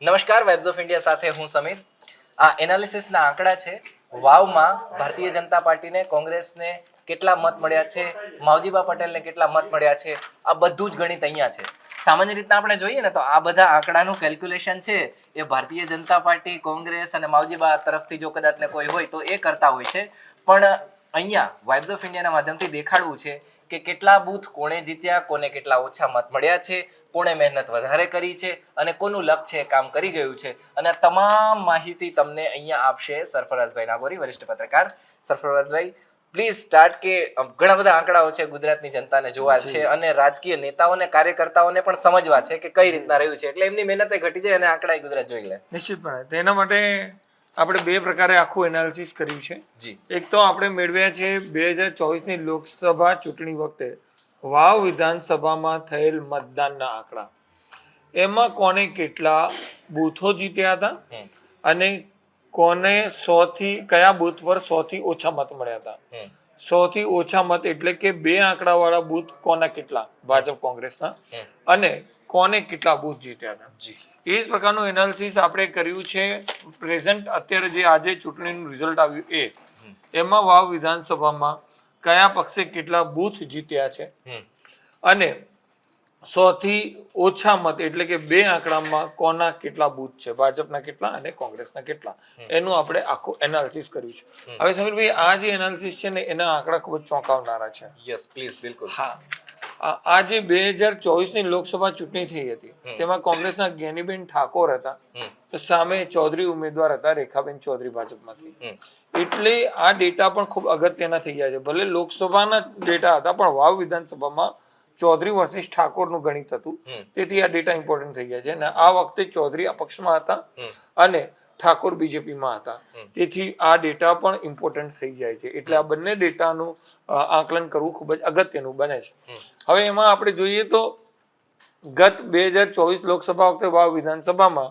નમસ્કાર, webs of India સાથે હું સમીર. આ એનાલિસિસના આંકડા છે. વાવમાં ભારતીય જનતા પાર્ટીને, કોંગ્રેસને કેટલા મત મળ્યા છે, માવજીબા પટેલને કેટલા મત મળ્યા છે, આ બધું જ ગણિત અહીંયા છે. સામાન્ય રીતના આપણે જોઈએ ને તો આ બધા આંકડાનું કેલ્ક્યુલેશન છે એ ભારતીય જનતા પાર્ટી, કોંગ્રેસ અને માવજીબા તરફથી જો કદાચ ને કોઈ હોય તો એ કરતા હોય છે. પણ અહીંયા વાઇબ્સ ઓફ ઇન્ડિયાના માધ્યમથી દેખાડવું છે કે કેટલા બૂથ કોણે જીત્યા, કોને કેટલા ઓછા મત મળ્યા છે, કોણે મહેનત વધારે કરી છે અને કોનું લક છે કામ કરી ગયું છે. અને આ તમામ માહિતી તમને અહીંયા આપશે સરફરાઝભાઈ નાગોરી, વરિષ્ઠ પત્રકાર. સરફરાઝભાઈ, પ્લીઝ સ્ટાર્ટ. કે ઘણા બધા આંકડાઓ છે, ગુજરાતની જનતાને જોવા છે અને રાજકીય નેતાઓને, કાર્યકર્તાઓને પણ સમજવા છે કે કઈ રીતના રહ્યું છે, એટલે એમની મહેનત ઘટી જાય અને આંકડા ગુજરાત જોઈ લે. નિશ્ચિતપણે તેના માટે આપણે બે પ્રકારે આખું એનાલિસિસ કર્યું છે. જી. એક તો આપણે મેળવ્યા છે 2024ની લોકસભા ચૂંટણી વખતે વાવ વિધાનસભામાં થયેલ મતદાનના આંકડા. એમાં કોને કેટલા બૂથો જીત્યા હતા અને કોને 100 થી કયા બૂથ પર 100 થી ઓછા મત મળ્યા હતા. 100 થી ઓછા મત એટલે કે બે આંકડા વાળા બૂથ કોના કેટલા, ભાજપ કોંગ્રેસના, અને કોને કેટલા બૂથ જીત્યા હતા. એ જ પ્રકારનું એનાલિસિસ આપણે કર્યું છે. પ્રેઝન્ટ અત્યારે જે આજે ચૂંટણીનું રિઝલ્ટ આવ્યું એમાં વાવ વિધાનસભામાં કયા પક્ષે કેટલા બૂથ જીત્યા છે અને 100 થી ઓછા મત એટલે કે બે આંકડામાં કોના કેટલા બૂથ છે, ભાજપના કેટલા અને કોંગ્રેસના કેટલા, એનું આપણે આખું એનાલિસિસ કર્યું છે. હવે સમીરભાઈ, આ જે એનાલિસિસ છે ને એના આંકડા ખૂબ જ ચોંકાવનારા છે. Yes please. બિલકુલ. હા, આ જે 2024ની લોકસભા ચૂંટણી થઈ હતી તેમાં કોંગ્રેસના જ્ઞાનીબેન ઠાકોર હતા તો સામે ચૌધરી ઉમેદવાર હતા, રેખાબેન ચૌધરી ભાજપમાંથી. એટલે આ ડેટા પણ ખૂબ અગત્યના થઈ ગયા છે. ભલે લોકસભાના ડેટા હતા પણ વાવ વિધાનસભામાં ચૌધરી વર્સિસ ઠાકોરનું ગણિત હતું, તેથી આ ડેટા ઇમ્પોર્ટન્ટ થઈ ગયા છે. અને આ વખતે ચૌધરી અપક્ષમાં હતા અને ઠાકોર બીજેપીમાં હતા, તેથી આ ડેટા પણ ઇમ્પોર્ટન્ટ થઈ જાય છે. એટલે આ બંને ડેટાનું આકલન કરવું ખૂબ જ અગત્યનું બને છે. હવે એમાં આપણે જોઈએ તો ગત 2024 લોકસભા વખતે વાવ વિધાનસભામાં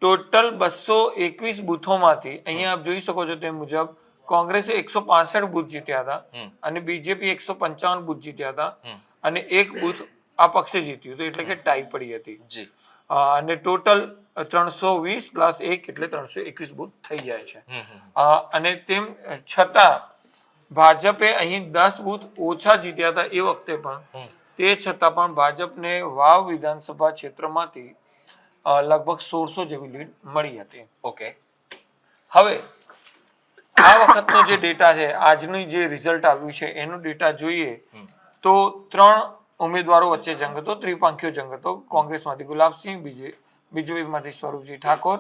ટોટલ 221 બૂથોમાંથી અહીંયા આપ જોઈ શકો છો તે મુજબ કોંગ્રેસે 165 બૂથ જીત્યા હતા અને બીજેપી 155 બૂથ જીત્યા હતા અને એક બૂથ આ પક્ષે જીત્યું હતું, એટલે કે ટાઈ પડી હતી. અને ટોટલ 320 પ્લસ 1 એટલે 321 બૂથ થઈ જાય છે. અને તેમ છતાં ભાજપે અહીં 10 બૂથ ઓછા જીત્યા હતા એ વખતે પણ. તે છતાં પણ ભાજપને વાવ વિધાનસભા ક્ષેત્રમાંથી લગભગ 1600 જેવી લીડ મળી હતી. ઓકે. હવે આ વખતનો જે ડેટા છે, આજનું જે રિઝલ્ટ આવ્યું છે એનું ડેટા જોઈએ તો 3 ઉમેદવારો વચ્ચે જંગ હતો, ત્રિપાંખીયો જંગ હતો. કોંગ્રેસમાંથી ગુલાબસિંહ, બીજેપીમાંથી સ્વરૂપજી ઠાકોર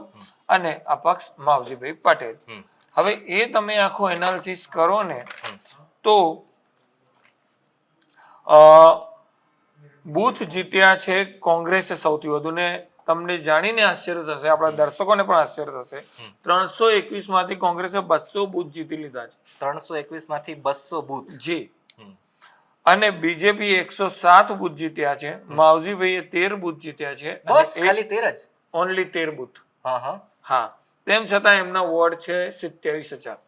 અને અપક્ષ માવજીભાઈ પટેલ. હવે એ તમે આખો એનાલિસિસ કરો ને તો બૂથ જીત્યા છે કોંગ્રેસે સૌથી વધુ. ને તમને જાણીને આશ્ચર્ય થશે, આપણા દર્શકોને પણ આશ્ચર્ય થશે, 321 માંથી કોંગ્રેસે 200 બૂથ જીતી લીધા છે. 321 માંથી 200 બૂથ. જી. અને બીજેપી 107 બૂથ જીત્યા છે, માવજીભાઈએ 13 બૂથ જીત્યા છે. બસ ખાલી 13 જ? Only 13 booth. હા. તેમ છતાં એમના વોર્ડ છે 27,000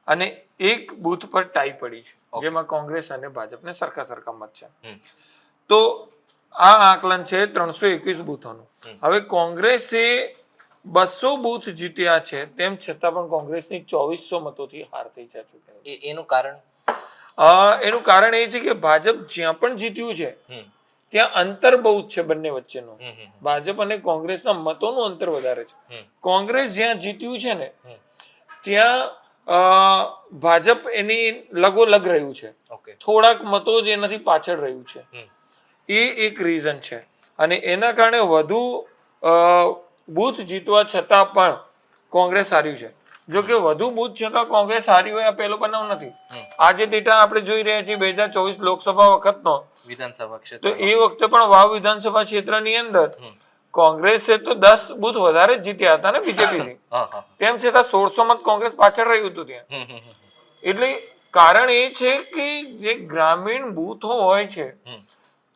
અને એક બૂથ પર ટાઈ પડી છે, જેમાં કોંગ્રેસ અને ભાજપને સરખા મત છે. તો આ આકલન છે 321 બૂથોનું. હવે કોંગ્રેસે 200 બૂથ જીત્યા છે, તેમ છતાં પણ કોંગ્રેસની 2400 મતોથી હાર થઈ છે ચૂંટણી. એનું કારણ? એનું કારણ એ છે કે ભાજપ જ્યાં પણ જીત્યું છે ત્યાં અંતર બહુ જ છે બંને વચ્ચેનું. ભાજપ અને કોંગ્રેસના મતોનું અંતર વધારે છે. કોંગ્રેસ જ્યાં જીત્યું છે ને ત્યાં ભાજપ એની લગોલગ રહ્યું છે, થોડાક મતો જ એનાથી પાછળ રહ્યું છે. એ એક રીઝન છે. અને એના કારણે વધુ બૂથ જીતવા છતાં પણ કોંગ્રેસ હાર્યું છે. જો કે વધુ બૂથ છતાં કોંગ્રેસ હારી હોય આ પહેલો બનાવ નથી. આ જે ડેટા આપણે જોઈ રહ્યા છીએ 2024 લોકસભા વખતનો વિધાનસભા ક્ષેત્ર, તો એ વખતે પણ વાવ વિધાનસભા ક્ષેત્રની અંદર કોંગ્રેસે તો 10 બૂથ વધારે જ જીત્યા હતા ને બીજેપીથી. તેમ છતાં 1600 મત કોંગ્રેસ પાછળ રહ્યું હતું ત્યાં. એટલે કારણ એ છે કે જે ગ્રામીણ બૂથો હોય છે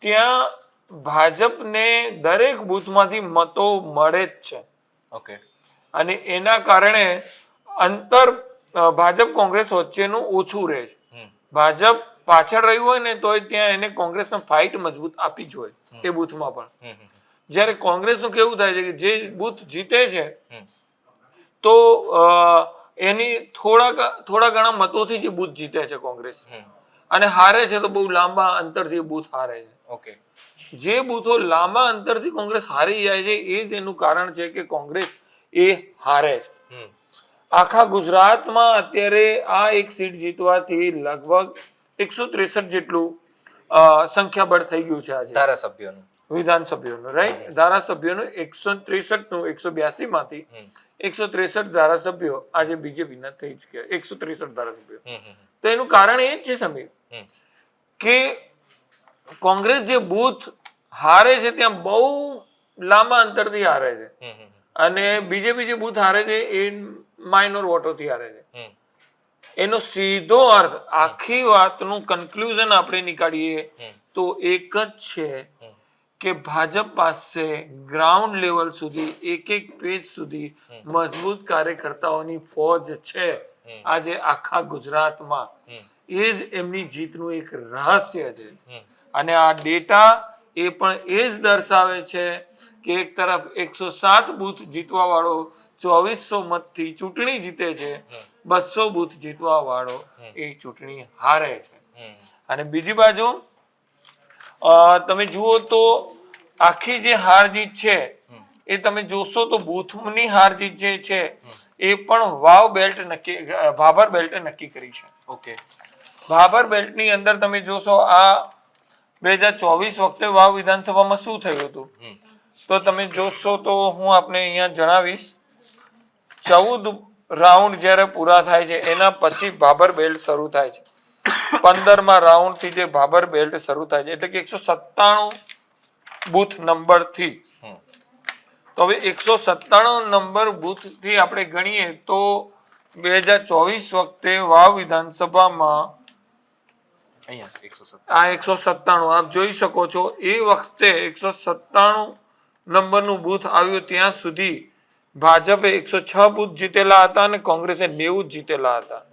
ત્યાં ભાજપને દરેક બૂથમાંથી મતો મળે જ છે. ઓકે. અને એના કારણે અંતર ભાજપ કોંગ્રેસ વચ્ચેનું ઓછું રહે છે. ભાજપ પાછળ રહ્યું હોય ને તોય ત્યાં એને કોંગ્રેસને ફાઇટ મજબૂત આપી જ હોય એ બૂથમાં પણ. જ્યારે કોંગ્રેસનું કેવું થાય છે કે જે બૂથ જીતે છે હમ. તો એની થોડા ઘણા મતોથી જ બૂથ જીતે છે કોંગ્રેસ, હમ. અને હારે છે તો બહુ લાંબા અંતરથી બૂથ હારે છે. ઓકે. જે બૂથો લાંબા અંતરથી કોંગ્રેસ હારી જાય છે એ જ એનું કારણ છે કે કોંગ્રેસ એ હારે છે. હમ. આખા ગુજરાતમાં અત્યારે આ એક સીટ જીતવાથી લગભગ 163 જેટલું સંખ્યાબળ થઈ ગયું છે આજે ધારાસભ્યોનું. વિધાનસભ્યોનું, રાઈટ? ધારાસભ્યોનું 163 નું 182 માંથી 163 ધારાસભ્યો આજે બીજેપીના થઈ ચુક્યા, 163 ધારાસભ્યો. હમ. હમ. તો એનું કારણ એ જ છે સમીર હમ. કે કોંગ્રેસ જે બૂથ હારે છે ત્યાં બહુ લાંબા અંતરથી હારે છે, હમ. હમ. અને બીજેપી જે બૂથ હારે છે એ માઇનોર વોટોથી હારે છે. હમ. એનો સીધો અર્થ, આખી વાતનું કન્ક્લુઝન આપણે નીકાળીએ તો એક જ છે કે ભાજપ પાસે ગ્રાઉન્ડ લેવલ સુધી, એક એક પેજ સુધી મજબૂત કાર્યકર્તાઓની ફોજ છે આજે આખા ગુજરાતમાં. એ જ એમની જીતનું એક રહસ્ય છે. અને આ ડેટા એ પણ એ જ દર્શાવે છે કે એક તરફ 107 બૂથ જીતવા વાળો 2400 મતથી ચૂંટણી જીતે છે, 200 બૂથ જીતવા વાળો એ ચૂંટણી હારે છે. અને બીજી બાજુ તમે જુઓ તો આખી જે હાર જીત છે એ તમે જોશો તો બૂથની હાર જીત જે છે એ પણ ભાભર બેલ્ટ નક્કી કરી છે. ઓકે. ભાભર બેલ્ટની અંદર તમે જોશો આ 2024 વખતે વાવ વિધાનસભામાં શું થયું હતું તો તમે જોશો તો હું આપને અહીંયા જણાવીશ. 14 રાઉન્ડ જ્યારે પૂરા થાય છે એના પછી ભાભર બેલ્ટ શરૂ થાય છે. 15મા રાઉન્ડ થી જે ભાભર બેલ્ટ શરૂ થાય છે એટલે કે 197 બૂથ નંબર થી. તો હવે 197 નંબર બૂથ થી આપણે ગણીએ તો 2024 વખતે વાવ વિધાનસભામાં આ 197 આપ જોઈ શકો છો. એ વખતે 197 નંબરનું બૂથ આવ્યું ત્યાં સુધી ભાજપે 106 બૂથ જીતેલા હતા અને કોંગ્રેસે 90 જીતેલા હતા.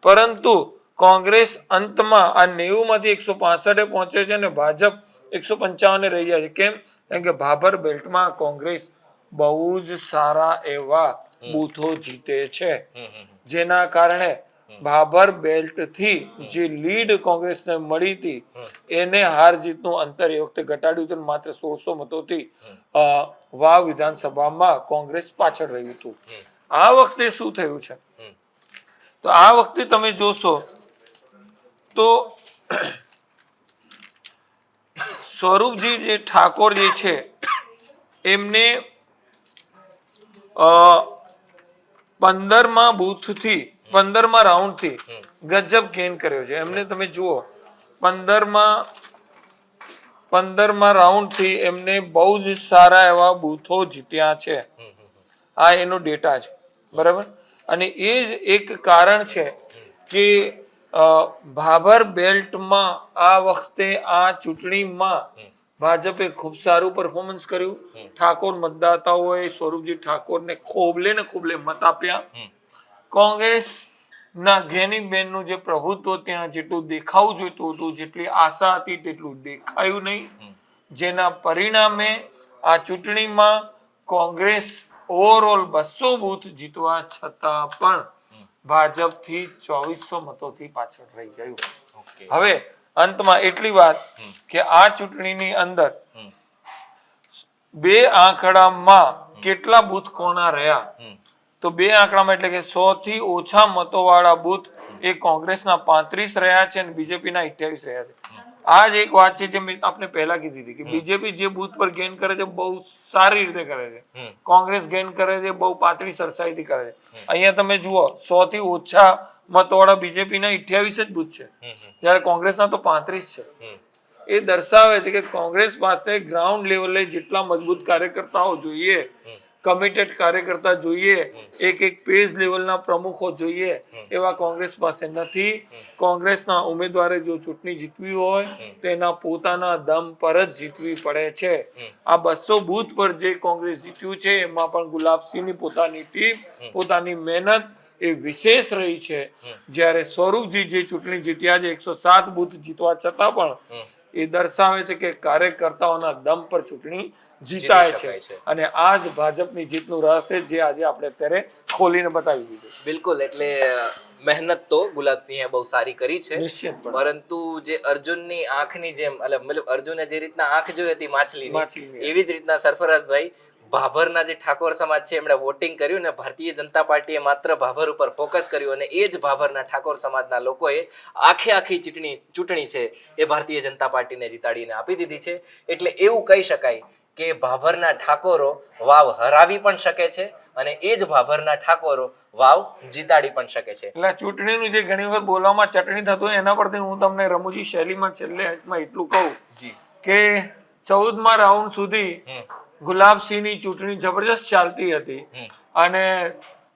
પરંતુ કોંગ્રેસ અંતમાં આ 90 માંથી 165 પહોંચે છે અને ભાજપ 155 રહી જાય છે. કેમ? કારણ કે ભાભર બેલ્ટમાં કોંગ્રેસ બહુ જ સારા એવા બૂથો જીતે છે, જેના કારણે ભાભર બેલ્ટ થી જે લીડ કોંગ્રેસને મળી હતી એને હાર જીતનું અંતર એ વખતે ઘટાડ્યું હતું. માત્ર 1600 મતોથી વાવ વિધાનસભામાં કોંગ્રેસ પાછળ રહ્યું હતું. આ વખતે શું થયું છે તો આ વખતે તમે જોશો તો સ્વરૂપજી જે ઠાકોર જે છે એમને 15મા રાઉન્ડ થી ગજબ ગેઇન કર્યો છે. એમને તમે જુઓ 15મા રાઉન્ડ થી એમને બહુ જ સારા એવા બૂથો જીત્યા છે. આ એનો ડેટા છે, બરાબર? અને એ જ એક કારણ છે કે ભાભર બેલ્ટમાં આ વખતે આ ચૂંટણીમાં ભાજપે ખૂબ સારું પરફોર્મન્સ કર્યું. ઠાકોર મતદાતાઓએ સ્વરૂપજી ઠાકોરને ખોબલે ને ખોબલે મત આપ્યા. કોંગ્રેસના ઘેનીબેનનું જે પ્રભુત્વ ત્યાં જેટલું દેખાવું જોઈતું હતું, જેટલી આશા હતી તેટલું દેખાયું નહીં, જેના પરિણામે આ ચૂંટણીમાં કોંગ્રેસ ઓવરઓલ 200 બૂથ જીતવા છતાં પણ ભાજપથી 2400 મતોથી પાછળ રહી ગયું. હવે અંતમાં એટલી વાત કે આ ચૂંટણીની અંદર બે આંકડામાં કેટલા બૂથ કોના રહ્યા તો બે આંકડામાં એટલે કે 100 થી ઓછા મતોવાળા બૂથ એ કોંગ્રેસના 35 રહ્યા છે અને બીજેપીના 28 રહ્યા છે. આ જ એક વાત છે જે મેં આપને પહેલા કીધી હતી કે બીજેપી જે બૂથ પર ગેઇન કરે છે બહુ સારી રીતે કરે છે, કોંગ્રેસ ગેઇન કરે છે બહુ પાતળી સરસાઈથી કરે છે. અહીંયા તમે જુઓ 100 થી ઓછા મતવાળા બીજેપીના 28 જ બૂથ છે, જ્યારે કોંગ્રેસના તો 35 છે. એ દર્શાવે છે કે કોંગ્રેસ પાસે ગ્રાઉન્ડ લેવલે જેટલા મજબૂત કાર્યકર્તાઓ જોઈએ, કમિટેડ કાર્યકર્તા જોઈએ, એક એક પેજ લેવલના પ્રમુખો જોઈએ, એવા કોંગ્રેસ પાસે નથી. કોંગ્રેસના ઉમેદવારે જો ચૂંટણી જીતવી હોય તેના પોતાના દમ પર જ જીતવી પડે છે. આ 200 બૂથ પર જે કોંગ્રેસ જીત્યું છે એમાં પણ ગુલાબસિંહની પોતાની ટીમ, પોતાની મહેનત એ વિશેષ રહી છે. જ્યારે સ્વરૂપજી જે ચૂંટણી જીત્યા છે 107 બૂથ જીતવા છતાં પણ એ દર્શાવે છે કે કાર્યકર્તાઓના દમ પર ચૂંટણી જીતાય શકાય છે છે. અને આ જ ભાજપની જીતનું રહસ્ય જે આજે આપણે અત્યારે ખોલીને બતાવી દીધું. બિલકુલ, એટલે મહેનત તો ગુલાબસિંહે બહુ સારી કરી છે, નિશ્ચિતપણે. પરંતુ જે અર્જુનની આંખની જેમ મતલબ અર્જુને જે રીતના આંખ જોઈ હતી માછલીની, માછલીની. એવી જ રીતના સરફરાઝભાઈ ભાભરના જે ઠાકોર સમાજ છે એમણે વોટિંગ કર્યું ને ભારતીય જનતા પાર્ટીએ માત્ર ભાભર ઉપર ફોકસ કર્યું અને એ જ ભાભરના ઠાકોર સમાજના લોકોએ આખી ચૂંટણી છે એ ભારતીય જનતા પાર્ટીને જીતાડીને આપી દીધી છે. એટલે એવું કહી શકાય કે ભાભરના ઠાકોરો વાવ હરાવી પણ શકે છે અને એ જ ભાભરના ઠાકોરો વાવ જીતાડી પણ શકે છે. એટલે ચૂંટણીનું જે ઘણી વખત બોલવામાં ચટણી થતું હોય એના પરથી હું તમને રમૂજી શૈલીમાં છેલ્લે અંતમાં એટલું કહું જી. કે 14મા રાઉન્ડ સુધી ગુલાબસિંહની ચૂંટણી જબરજસ્ત ચાલતી હતી અને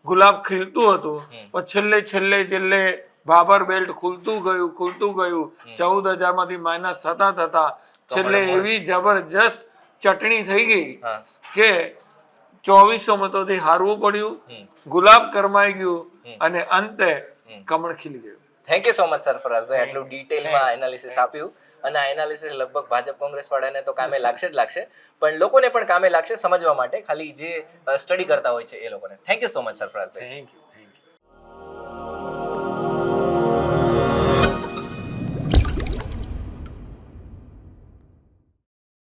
ગુલાબ ખીલતું હતું, પણ છેલ્લે ભાભર બેલ્ટ ખુલતું ગયું 14,000 માંથી માઇનસ થતા છેલ્લે એવી જબરજસ્ત ચટણી થઈ ગઈ હા. કે 2400 મતોથી હારવું પડ્યું, ગુલાબ કરમાઈ ગયું અને અંતે કમળ ખીલી ગયું. થેન્ક યુ સો મચ સરફરાઝભાઈ, આટલું ડિટેલમાં એનાલિસિસ આપ્યું અને આ એનાલિસિસ લગભગ ભાજપ કોંગ્રેસ વાળાને તો કામે લાગશે જ લાગશે, પણ લોકોને પણ કામે લાગશે સમજવા માટે, ખાલી જે સ્ટડી કરતા હોય છે એ લોકોને. Thank you so much Sarfarazbhai. Thank you.